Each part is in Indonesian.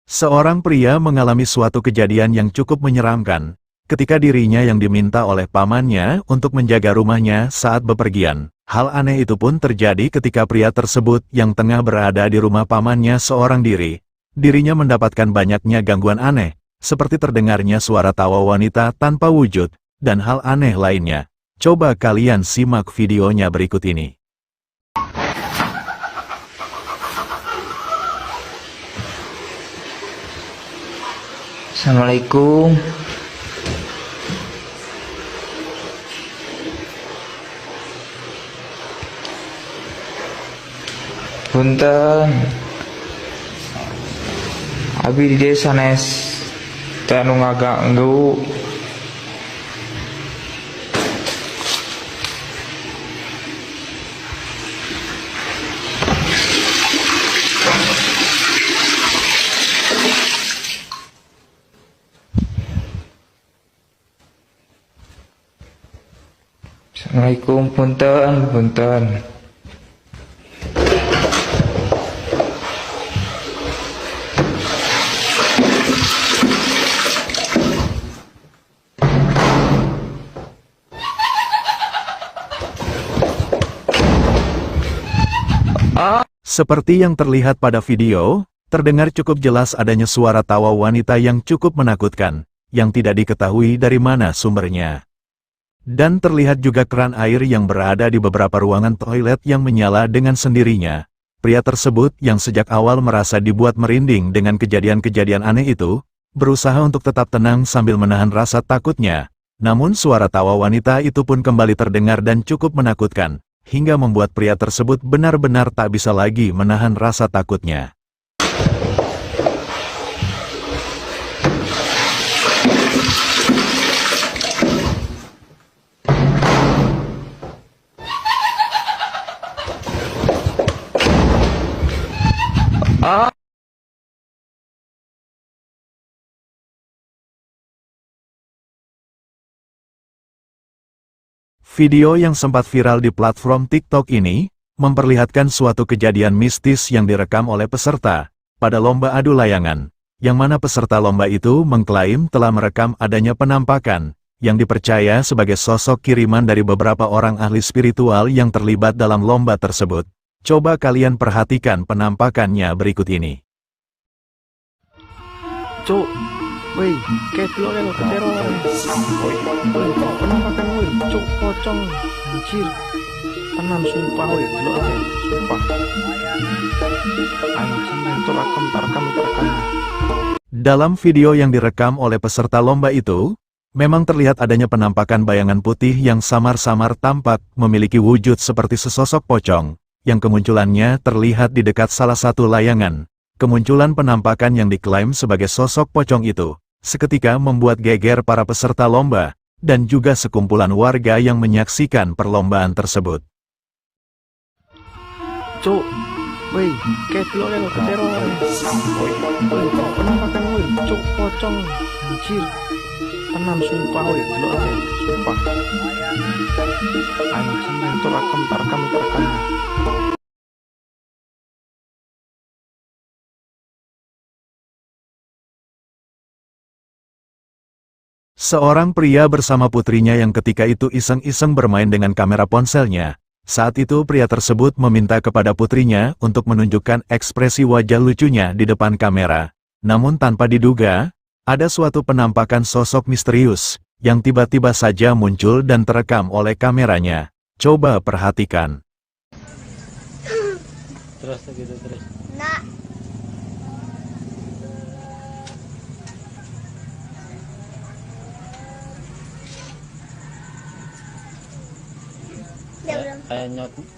Seorang pria mengalami suatu kejadian yang cukup menyeramkan, ketika dirinya yang diminta oleh pamannya untuk menjaga rumahnya saat bepergian. Hal aneh itu pun terjadi ketika pria tersebut yang tengah berada di rumah pamannya seorang diri. Dirinya mendapatkan banyaknya gangguan aneh, seperti terdengarnya suara tawa wanita tanpa wujud, dan hal aneh lainnya. Coba kalian simak videonya berikut ini. Assalamualaikum. Punten. Abi di desa nes tanu ngaganggu. Assalamualaikum, punten. Seperti yang terlihat pada video, terdengar cukup jelas adanya suara tawa wanita yang cukup menakutkan, yang tidak diketahui dari mana sumbernya. Dan terlihat juga keran air yang berada di beberapa ruangan toilet yang menyala dengan sendirinya. Pria tersebut yang sejak awal merasa dibuat merinding dengan kejadian-kejadian aneh itu, berusaha untuk tetap tenang sambil menahan rasa takutnya. Namun suara tawa wanita itu pun kembali terdengar dan cukup menakutkan, hingga membuat pria tersebut benar-benar tak bisa lagi menahan rasa takutnya. Video yang sempat viral di platform TikTok ini, memperlihatkan suatu kejadian mistis yang direkam oleh peserta, pada lomba adu layangan, yang mana peserta lomba itu mengklaim telah merekam adanya penampakan, yang dipercaya sebagai sosok kiriman dari beberapa orang ahli spiritual yang terlibat dalam lomba tersebut. Coba kalian perhatikan penampakannya berikut ini. Cuk, woi, kayak dulu lo ketero, woi, penampakan woi, cuk, pocong, anjir, tenan sumpah woi, dulu sumpah, anjir, itu rekam. Dalam video yang direkam oleh peserta lomba itu, memang terlihat adanya penampakan bayangan putih yang samar-samar tampak memiliki wujud seperti sesosok pocong, yang kemunculannya terlihat di dekat salah satu layangan. Kemunculan penampakan yang diklaim sebagai sosok pocong itu, seketika membuat geger para peserta lomba, dan juga sekumpulan warga yang menyaksikan perlombaan tersebut. Cuk, woi, kayak dulu lo ketero, woi, penampakan woi, cuk, pocong, anjir, tenan sumpah woi, dulu sumpah, anjir, itu rekam. Seorang pria bersama putrinya yang ketika itu iseng-iseng bermain dengan kamera ponselnya. Saat itu pria tersebut meminta kepada putrinya untuk menunjukkan ekspresi wajah lucunya di depan kamera. Namun tanpa diduga, ada suatu penampakan sosok misterius, yang tiba-tiba saja muncul dan terekam oleh kameranya. Coba perhatikan. Terus. Nak.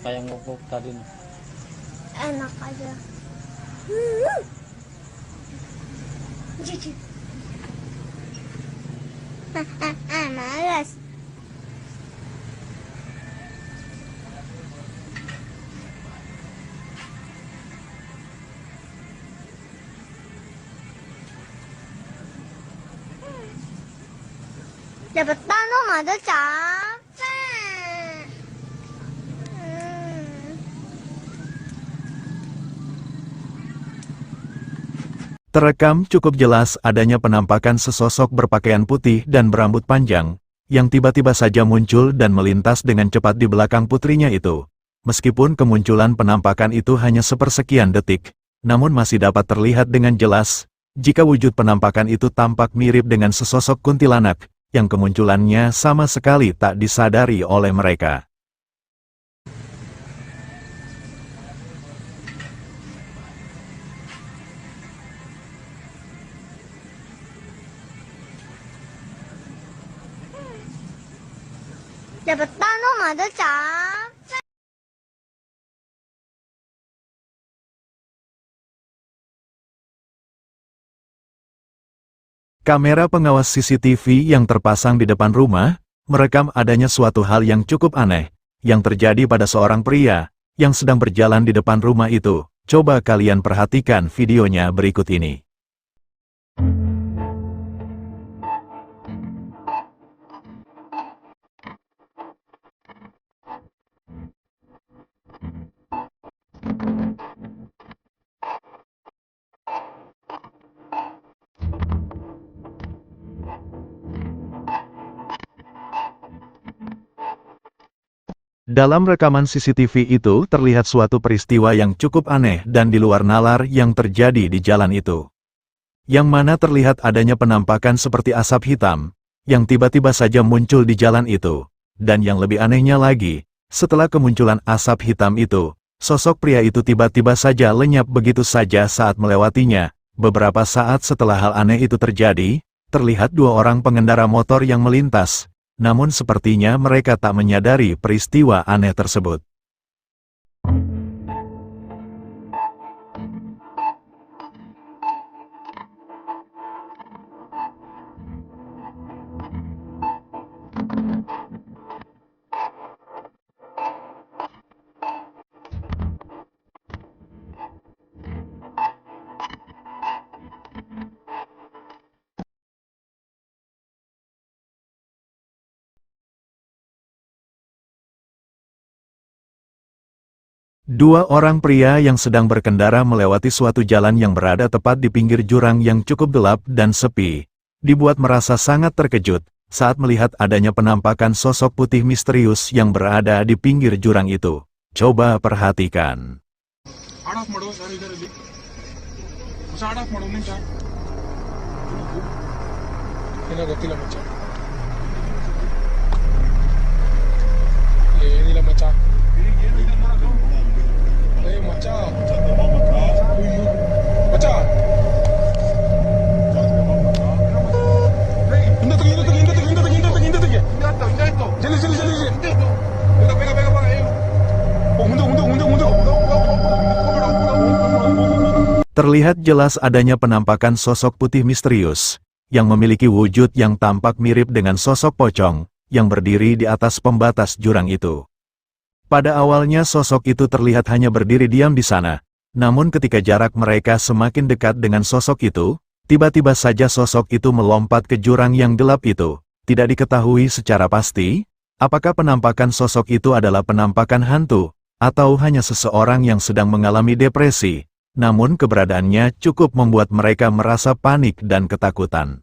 Kayak ngokok tadi nih. Enak aja. Cici. Malas. Dapat tanong ada capek. Terekam cukup jelas adanya penampakan sesosok berpakaian putih dan berambut panjang, yang tiba-tiba saja muncul dan melintas dengan cepat di belakang putrinya itu. Meskipun kemunculan penampakan itu hanya sepersekian detik, namun masih dapat terlihat dengan jelas, jika wujud penampakan itu tampak mirip dengan sesosok kuntilanak, yang kemunculannya sama sekali tak disadari oleh mereka. Dapat tanong ada capek. Kamera pengawas CCTV yang terpasang di depan rumah, merekam adanya suatu hal yang cukup aneh, yang terjadi pada seorang pria, yang sedang berjalan di depan rumah itu. Coba kalian perhatikan videonya berikut ini. Dalam rekaman CCTV itu terlihat suatu peristiwa yang cukup aneh dan di luar nalar yang terjadi di jalan itu. Yang mana terlihat adanya penampakan seperti asap hitam, yang tiba-tiba saja muncul di jalan itu. Dan yang lebih anehnya lagi, setelah kemunculan asap hitam itu, sosok pria itu tiba-tiba saja lenyap begitu saja saat melewatinya. Beberapa saat setelah hal aneh itu terjadi, terlihat dua orang pengendara motor yang melintas. Namun sepertinya mereka tak menyadari peristiwa aneh tersebut. Dua orang pria yang sedang berkendara melewati suatu jalan yang berada tepat di pinggir jurang yang cukup gelap dan sepi, dibuat merasa sangat terkejut saat melihat adanya penampakan sosok putih misterius yang berada di pinggir jurang itu. Coba perhatikan. Terlihat jelas adanya penampakan sosok putih misterius, yang memiliki wujud yang tampak mirip dengan sosok pocong, yang berdiri di atas pembatas jurang itu. Pada awalnya sosok itu terlihat hanya berdiri diam di sana, namun ketika jarak mereka semakin dekat dengan sosok itu, tiba-tiba saja sosok itu melompat ke jurang yang gelap itu. Tidak diketahui secara pasti, apakah penampakan sosok itu adalah penampakan hantu, atau hanya seseorang yang sedang mengalami depresi. Namun keberadaannya cukup membuat mereka merasa panik dan ketakutan.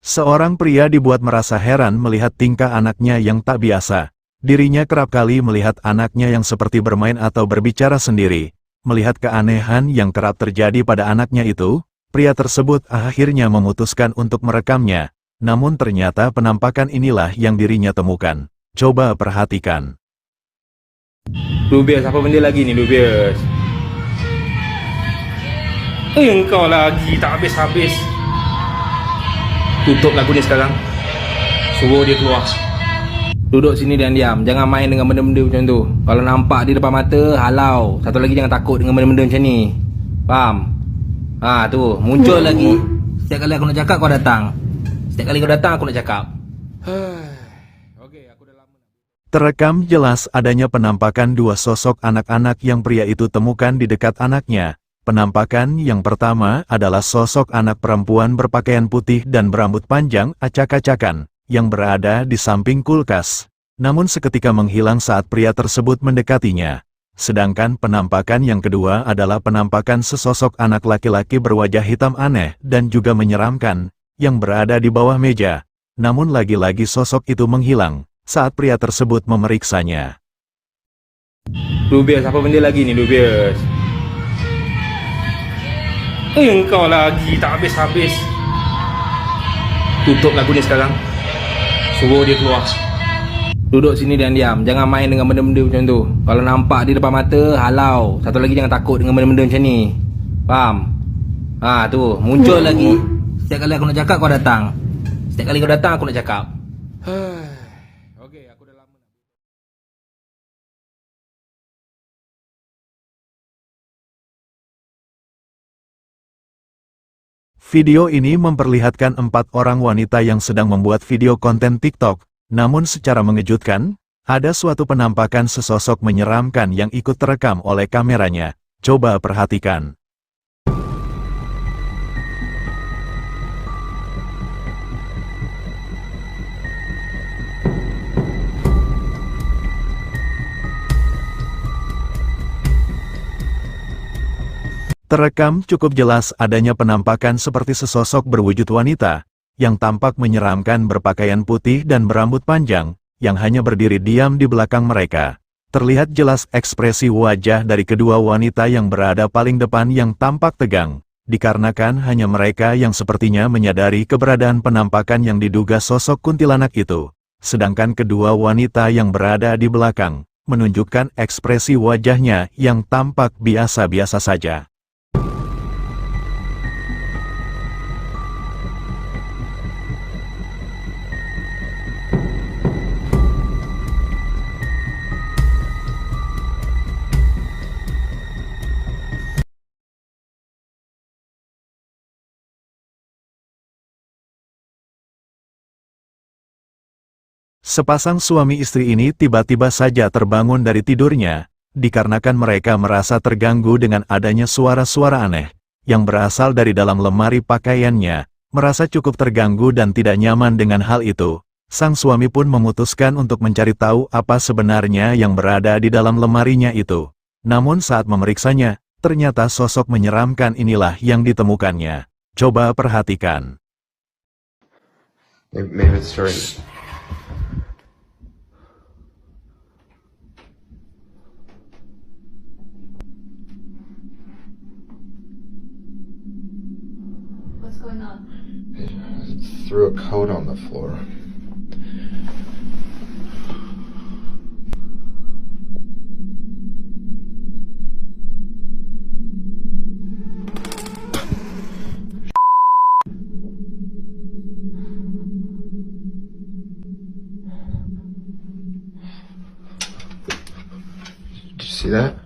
Seorang pria dibuat merasa heran melihat tingkah anaknya yang tak biasa. Dirinya kerap kali melihat anaknya yang seperti bermain atau berbicara sendiri. Melihat keanehan yang kerap terjadi pada anaknya itu, pria tersebut akhirnya memutuskan untuk merekamnya. Namun ternyata penampakan inilah yang dirinya temukan. Coba perhatikan. Lubias, apa benda lagi ni Lubias? Engkau lagi tak habis-habis. Tutup lagu ni sekarang. Suruh dia keluar. Duduk sini dan diam. Jangan main dengan benda-benda macam tu. Kalau nampak di depan mata, halau. Satu lagi jangan takut dengan benda-benda macam ni. Faham? Ha tu, muncul lagi. Setiap kali aku nak cakap kau datang. Setiap kali kau datang aku nak cakap. Terekam jelas adanya penampakan dua sosok anak-anak yang pria itu temukan di dekat anaknya. Penampakan yang pertama adalah sosok anak perempuan berpakaian putih dan berambut panjang acak-acakan, yang berada di samping kulkas. Namun seketika menghilang saat pria tersebut mendekatinya. Sedangkan penampakan yang kedua adalah penampakan sesosok anak laki-laki berwajah hitam aneh dan juga menyeramkan, yang berada di bawah meja. Namun lagi-lagi sosok itu menghilang saat pria tersebut memeriksanya. Dubias, apa benda lagi ni Dubias? Engkau lagi tak habis-habis. Tutup lagu ni sekarang. Suruh dia keluar. Duduk sini dan diam. Jangan main dengan benda-benda macam tu. Kalau nampak di depan mata, halau. Satu lagi jangan takut dengan benda-benda macam ni. Faham? Ha tu, muncul lagi. Setiap kali aku nak cakap kau datang. Setiap kali kau datang aku nak cakap. Okey, aku dah lama. Video ini memperlihatkan 4 orang wanita yang sedang membuat video konten TikTok. Namun secara mengejutkan, ada suatu penampakan sesosok menyeramkan yang ikut terekam oleh kameranya. Coba perhatikan. Terekam cukup jelas adanya penampakan seperti sesosok berwujud wanita, yang tampak menyeramkan berpakaian putih dan berambut panjang, yang hanya berdiri diam di belakang mereka. Terlihat jelas ekspresi wajah dari kedua wanita yang berada paling depan yang tampak tegang, dikarenakan hanya mereka yang sepertinya menyadari keberadaan penampakan yang diduga sosok kuntilanak itu. Sedangkan kedua wanita yang berada di belakang, menunjukkan ekspresi wajahnya yang tampak biasa-biasa saja. Sepasang suami istri ini tiba-tiba saja terbangun dari tidurnya, dikarenakan mereka merasa terganggu dengan adanya suara-suara aneh, yang berasal dari dalam lemari pakaiannya. Merasa cukup terganggu dan tidak nyaman dengan hal itu, sang suami pun memutuskan untuk mencari tahu apa sebenarnya yang berada di dalam lemarinya itu. Namun saat memeriksanya, ternyata sosok menyeramkan inilah yang ditemukannya. Coba perhatikan. Maybe it's straight. What's going on? Threw a coat on the floor. Did you see that?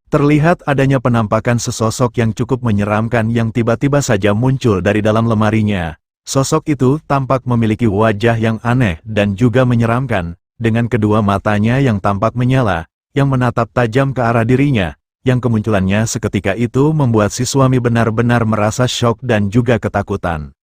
Terlihat adanya penampakan sesosok yang cukup menyeramkan yang tiba-tiba saja muncul dari dalam lemarinya. Sosok itu tampak memiliki wajah yang aneh dan juga menyeramkan, dengan kedua matanya yang tampak menyala, yang menatap tajam ke arah dirinya, yang kemunculannya seketika itu membuat si suami benar-benar merasa syok dan juga ketakutan.